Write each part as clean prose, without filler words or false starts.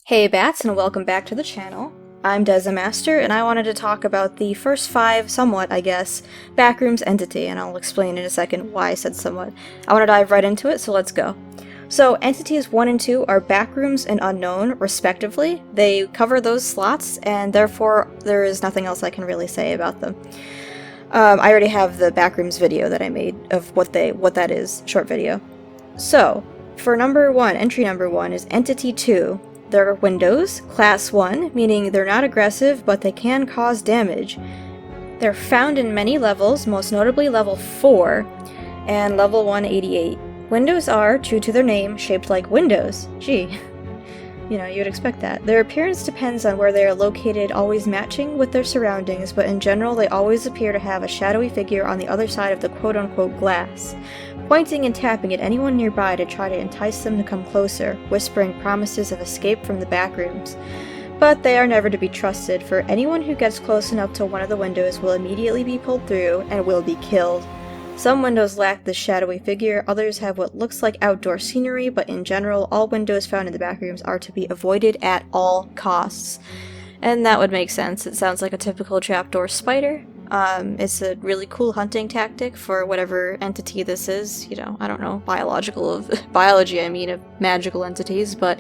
Hey Bats, and welcome back to the channel. I'm Master, and I wanted to talk about the first 5, somewhat, I guess, Backrooms entity, and I'll explain in a second why I said somewhat. I want to dive right into it, so let's go. So, entities 1 and 2 are Backrooms and Unknown, respectively. They cover those slots, and therefore there is nothing else I can really say about them. I already have the Backrooms video that I made of what that is, short video. So, for entry number 1 is Entity 2. They're Windows, Class 1, meaning they're not aggressive, but they can cause damage. They're found in many levels, most notably level 4 and level 188. Windows are, true to their name, shaped like windows. Gee, you'd expect that. Their appearance depends on where they are located, always matching with their surroundings, but in general they always appear to have a shadowy figure on the other side of the quote-unquote glass, pointing and tapping at anyone nearby to try to entice them to come closer, whispering promises of escape from the backrooms. But they are never to be trusted, for anyone who gets close enough to one of the windows will immediately be pulled through and will be killed. Some windows lack this shadowy figure, others have what looks like outdoor scenery, but in general, all windows found in the backrooms are to be avoided at all costs. And that would make sense. It sounds like a typical trapdoor spider. It's a really cool hunting tactic for whatever entity this is. I don't know, biology, of magical entities, but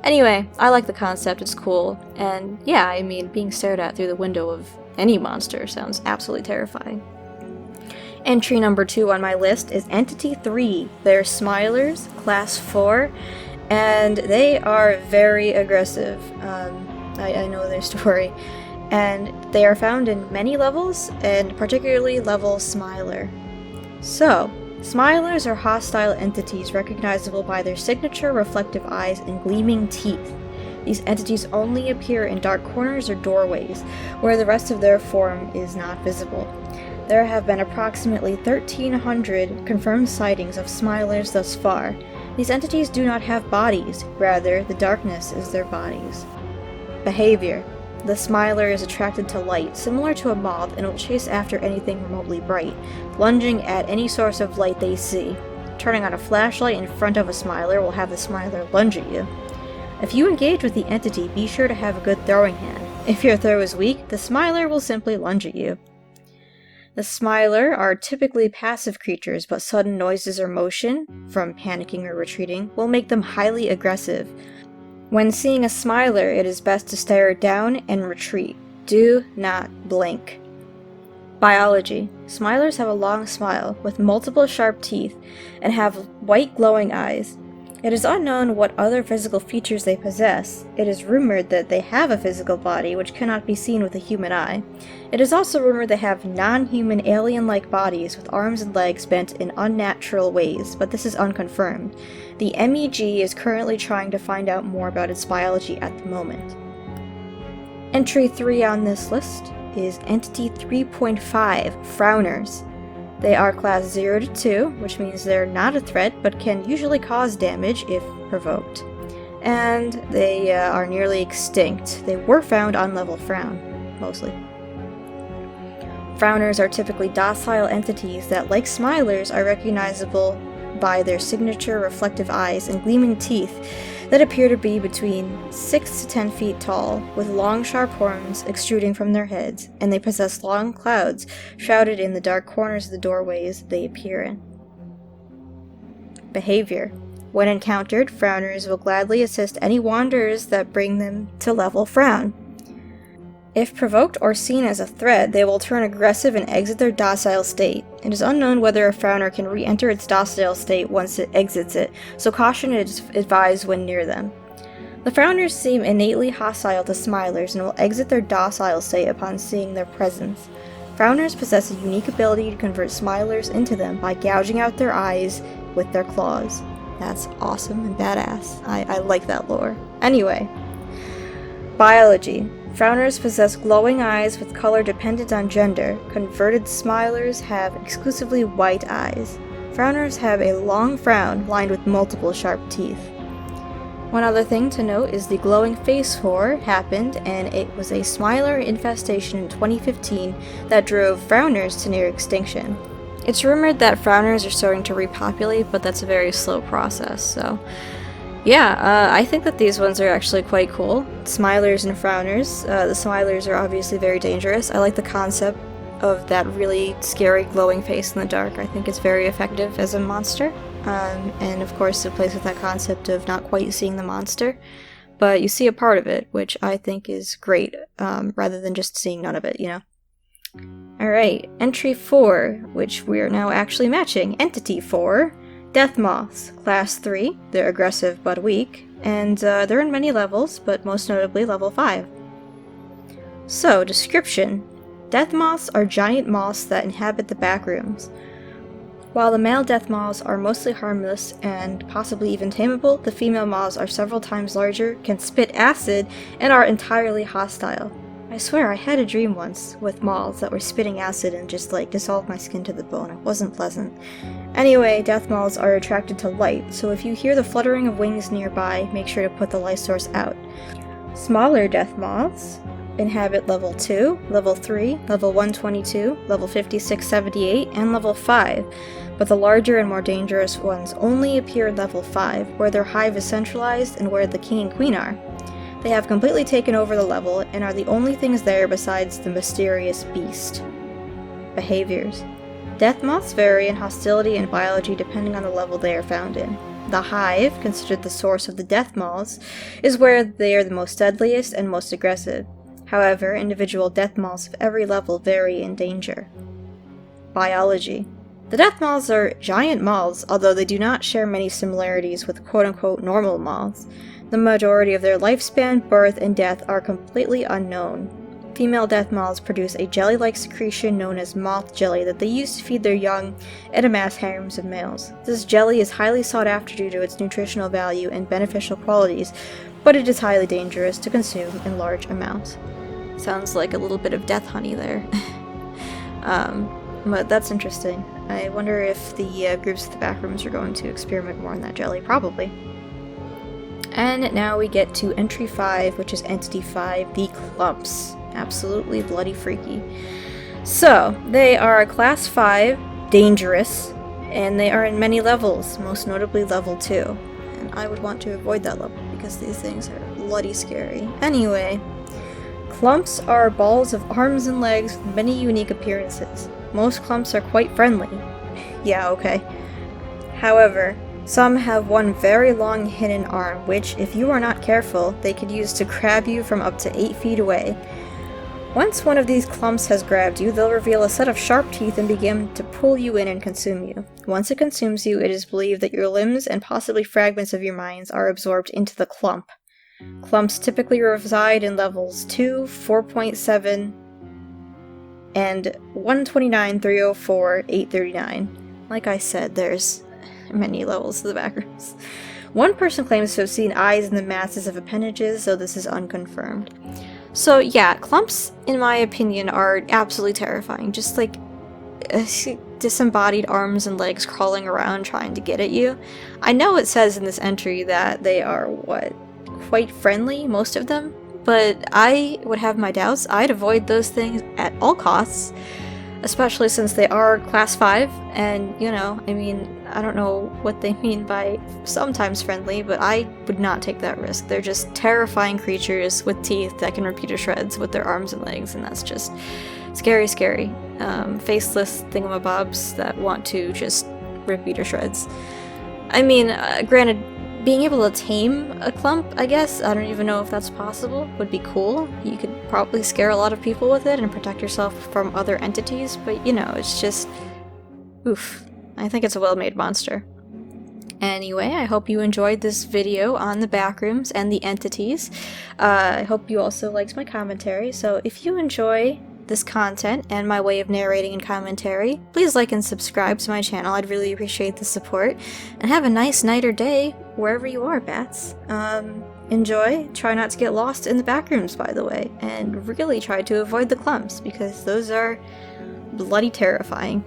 anyway, I like the concept, it's cool, and yeah, being stared at through the window of any monster sounds absolutely terrifying. Entry number 2 on my list is Entity 3. They're Smilers, Class 4, and they are very aggressive. I know their story. And they are found in many levels, and particularly level Smiler. So, Smilers are hostile entities recognizable by their signature reflective eyes and gleaming teeth. These entities only appear in dark corners or doorways, where the rest of their form is not visible. There have been approximately 1,300 confirmed sightings of Smilers thus far. These entities do not have bodies, rather, the darkness is their bodies. Behavior. The Smiler is attracted to light, similar to a moth, and will chase after anything remotely bright, lunging at any source of light they see. Turning on a flashlight in front of a Smiler will have the Smiler lunge at you. If you engage with the entity, be sure to have a good throwing hand. If your throw is weak, the Smiler will simply lunge at you. The Smiler are typically passive creatures, but sudden noises or motion, from panicking or retreating, will make them highly aggressive. When seeing a Smiler, it is best to stare it down and retreat. Do not blink. Biology. Smilers have a long smile, with multiple sharp teeth, and have white glowing eyes. It is unknown what other physical features they possess. It is rumored that they have a physical body which cannot be seen with a human eye. It is also rumored they have non-human alien-like bodies with arms and legs bent in unnatural ways, but this is unconfirmed. The MEG is currently trying to find out more about its biology at the moment. Entry 3 on this list is Entity 3.5, Frowners. They are Class 0 to 2, which means they're not a threat, but can usually cause damage if provoked. And they are nearly extinct. They were found on level Frown, mostly. Frowners are typically docile entities that, like Smilers, are recognizable by their signature reflective eyes and gleaming teeth that appear to be between 6 to 10 feet tall, with long sharp horns extruding from their heads, and they possess long clouds shrouded in the dark corners of the doorways they appear in. Behavior. When encountered, Frowners will gladly assist any wanderers that bring them to level Frown. If provoked or seen as a threat, they will turn aggressive and exit their docile state. It is unknown whether a Frowner can re-enter its docile state once it exits it, so caution is advised when near them. The Frowners seem innately hostile to Smilers and will exit their docile state upon seeing their presence. Frowners possess a unique ability to convert Smilers into them by gouging out their eyes with their claws. That's awesome and badass. I like that lore. Anyway. Biology. Frowners possess glowing eyes with color dependent on gender. Converted Smilers have exclusively white eyes. Frowners have a long frown lined with multiple sharp teeth. One other thing to note is the glowing face horror happened, and it was a Smiler infestation in 2015 that drove Frowners to near extinction. It's rumored that Frowners are starting to repopulate, but that's a very slow process, so Yeah, I think that these ones are actually quite cool. Smilers and Frowners. The Smilers are obviously very dangerous. I like the concept of that really scary glowing face in the dark. I think it's very effective as a monster. And of course it plays with that concept of not quite seeing the monster, but you see a part of it, which I think is great, rather than just seeing none of it, you know? Alright, entry 4, which we are now actually matching. Entity 4, Death Moths, Class 3, they're aggressive but weak, and they're in many levels, but most notably level 5. So, description. Death Moths are giant moths that inhabit the backrooms. While the male death moths are mostly harmless and possibly even tameable, the female moths are several times larger, can spit acid, and are entirely hostile. I swear I had a dream once with moths that were spitting acid and just like dissolved my skin to the bone. It wasn't pleasant. Anyway, death moths are attracted to light, so if you hear the fluttering of wings nearby, make sure to put the light source out. Smaller death moths inhabit level 2, level 3, level 122, level 5678, and level 5, but the larger and more dangerous ones only appear at level 5, where their hive is centralized and where the king and queen are. They have completely taken over the level and are the only things there besides the mysterious beast. Behaviors. Death moths vary in hostility and biology depending on the level they are found in. The hive, considered the source of the death moths, is where they are the most deadliest and most aggressive. However, individual death moths of every level vary in danger. Biology. The death moths are giant moths, although they do not share many similarities with quote-unquote normal moths. The majority of their lifespan, birth, and death are completely unknown. Female death moths produce a jelly-like secretion known as moth jelly that they use to feed their young and amass harems of males. This jelly is highly sought after due to its nutritional value and beneficial qualities, but it is highly dangerous to consume in large amounts. Sounds like a little bit of death honey there. But that's interesting. I wonder if the groups at the backrooms are going to experiment more on that jelly. Probably. And now we get to entry 5, which is entity 5, the Clumps. Absolutely bloody freaky. So, they are class 5, dangerous, and they are in many levels, most notably level 2. And I would want to avoid that level because these things are bloody scary. Anyway, Clumps are balls of arms and legs with many unique appearances. Most Clumps are quite friendly. Yeah, okay. However, some have one very long hidden arm, which, if you are not careful, they could use to grab you from up to 8 feet away. Once one of these Clumps has grabbed you, they'll reveal a set of sharp teeth and begin to pull you in and consume you. Once it consumes you, it is believed that your limbs and possibly fragments of your minds are absorbed into the Clump. Clumps typically reside in levels 2, 4.7, and 129, 304, 839. Like I said, there's many levels to the backrooms. One person claims to have seen eyes in the masses of appendages, though this is unconfirmed. So yeah, Clumps, in my opinion, are absolutely terrifying. Just like disembodied arms and legs crawling around trying to get at you. I know it says in this entry that they are, quite friendly, most of them, but I would have my doubts. I'd avoid those things at all costs, especially since they are class 5, and, you know, I mean, I don't know what they mean by sometimes friendly, but I would not take that risk. They're just terrifying creatures with teeth that can rip you to shreds with their arms and legs, and that's just scary, scary. Faceless thingamabobs that want to just rip you to shreds. I mean, granted, being able to tame a Clump, I guess, I don't even know if that's possible, would be cool. You could probably scare a lot of people with it and protect yourself from other entities, but you know, it's just, oof. I think it's a well-made monster. Anyway, I hope you enjoyed this video on the backrooms and the entities. I hope you also liked my commentary, so if you enjoy this content and my way of narrating and commentary, please like and subscribe to my channel. I'd really appreciate the support. And have a nice night or day wherever you are, bats. Enjoy. Try not to get lost in the backrooms, by the way. And really try to avoid the Clumps, because those are bloody terrifying.